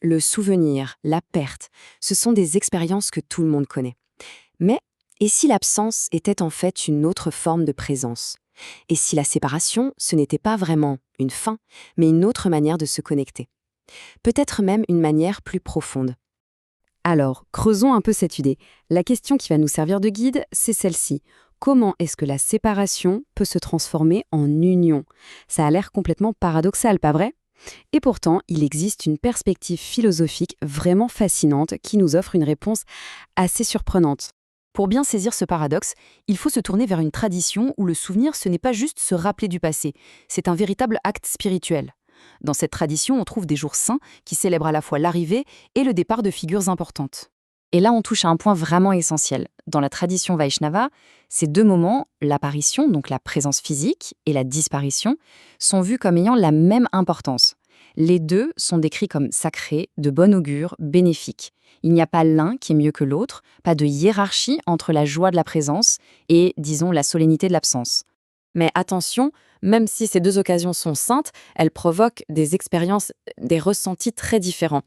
le souvenir, la perte, ce sont des expériences que tout le monde connaît. Mais et si l'absence était en fait une autre forme de présence? Et si la séparation, ce n'était pas vraiment une fin, mais une autre manière de se connecter? Peut-être même une manière plus profonde. Alors, creusons un peu cette idée. La question qui va nous servir de guide, c'est celle-ci. Comment est-ce que la séparation peut se transformer en union? Ça a l'air complètement paradoxal, pas vrai? Et pourtant, il existe une perspective philosophique vraiment fascinante qui nous offre une réponse assez surprenante. Pour bien saisir ce paradoxe, il faut se tourner vers une tradition où le souvenir, ce n'est pas juste se rappeler du passé, c'est un véritable acte spirituel. Dans cette tradition, on trouve des jours saints qui célèbrent à la fois l'arrivée et le départ de figures importantes. Et là, on touche à un point vraiment essentiel. Dans la tradition Vaishnava, ces deux moments, l'apparition, donc la présence physique, et la disparition, sont vus comme ayant la même importance. Les deux sont décrits comme sacrés, de bon augure, bénéfiques. Il n'y a pas l'un qui est mieux que l'autre, pas de hiérarchie entre la joie de la présence et, disons, la solennité de l'absence. Mais attention, même si ces deux occasions sont saintes, elles provoquent des expériences, des ressentis très différents.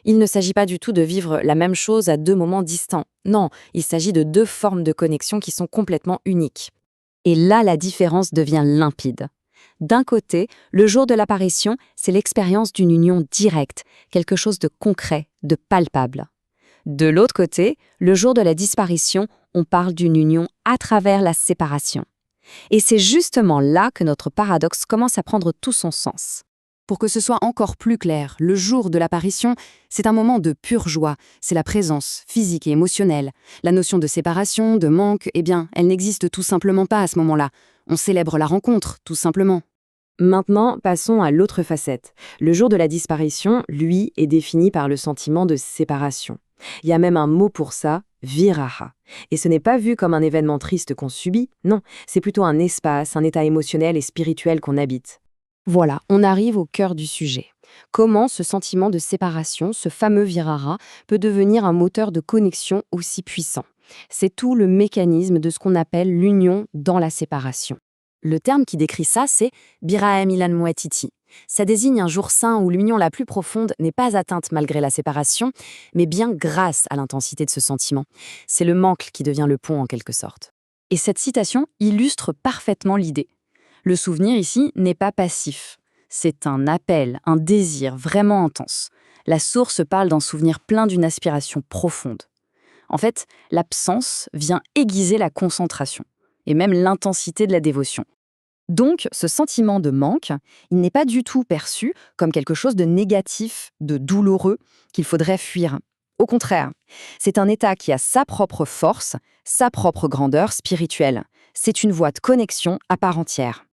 Il ne s'agit pas du tout de vivre la même chose à deux moments distincts. Non, il s'agit de deux formes de connexion qui sont complètement uniques. Et là, la différence devient limpide. D'un côté, le jour de l'apparition, c'est l'expérience d'une union directe, quelque chose de concret, de palpable. De l'autre côté, le jour de la disparition, on parle d'une union à travers la séparation. Et c'est justement là que notre paradoxe commence à prendre tout son sens. Pour que ce soit encore plus clair, le jour de l'apparition, c'est un moment de pure joie, c'est la présence physique et émotionnelle. La notion de séparation, de manque, eh bien, elle n'existe tout simplement pas à ce moment-là. On célèbre la rencontre, tout simplement. Maintenant, passons à l'autre facette. Le jour de la disparition, lui, est défini par le sentiment de séparation. Il y a même un mot pour ça, viraha. Et ce n'est pas vu comme un événement triste qu'on subit, non, c'est plutôt un espace, un état émotionnel et spirituel qu'on habite. Voilà, on arrive au cœur du sujet. Comment ce sentiment de séparation, ce fameux virara, peut devenir un moteur de connexion aussi puissant? C'est tout le mécanisme de ce qu'on appelle l'union dans la séparation. Le terme qui décrit ça, c'est Biraem Ilan Moatiti. Ça désigne un jour saint où l'union la plus profonde n'est pas atteinte malgré la séparation, mais bien grâce à l'intensité de ce sentiment. C'est le manque qui devient le pont en quelque sorte. Et cette citation illustre parfaitement l'idée. Le souvenir ici n'est pas passif. C'est un appel, un désir vraiment intense. La source parle d'un souvenir plein d'une aspiration profonde. En fait, l'absence vient aiguiser la concentration et même l'intensité de la dévotion. Donc, ce sentiment de manque, il n'est pas du tout perçu comme quelque chose de négatif, de douloureux, qu'il faudrait fuir. Au contraire, c'est un état qui a sa propre force, sa propre grandeur spirituelle. C'est une voie de connexion à part entière.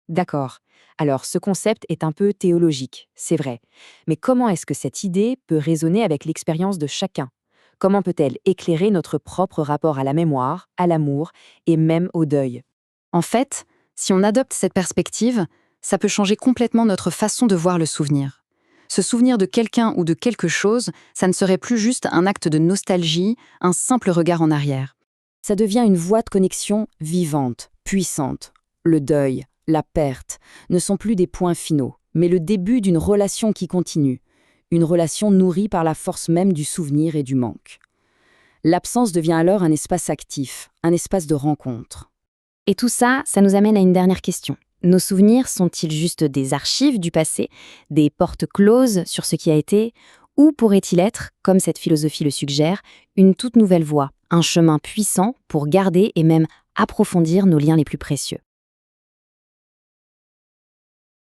D'accord. Alors, ce concept est un peu théologique, c'est vrai. Mais comment est-ce que cette idée peut résonner avec l'expérience de chacun? Comment peut-elle éclairer notre propre rapport à la mémoire, à l'amour et même au deuil? En fait, si on adopte cette perspective, ça peut changer complètement notre façon de voir le souvenir. Se souvenir de quelqu'un ou de quelque chose, ça ne serait plus juste un acte de nostalgie, un simple regard en arrière. Ça devient une voie de connexion vivante, puissante. Le deuil, la perte, ne sont plus des points finaux, mais le début d'une relation qui continue. Une relation nourrie par la force même du souvenir et du manque. L'absence devient alors un espace actif, un espace de rencontre. Et tout ça, ça nous amène à une dernière question. Nos souvenirs sont-ils juste des archives du passé, des portes closes sur ce qui a été, ou pourrait-il être, comme cette philosophie le suggère, une toute nouvelle voie, un chemin puissant pour garder et même approfondir nos liens les plus précieux?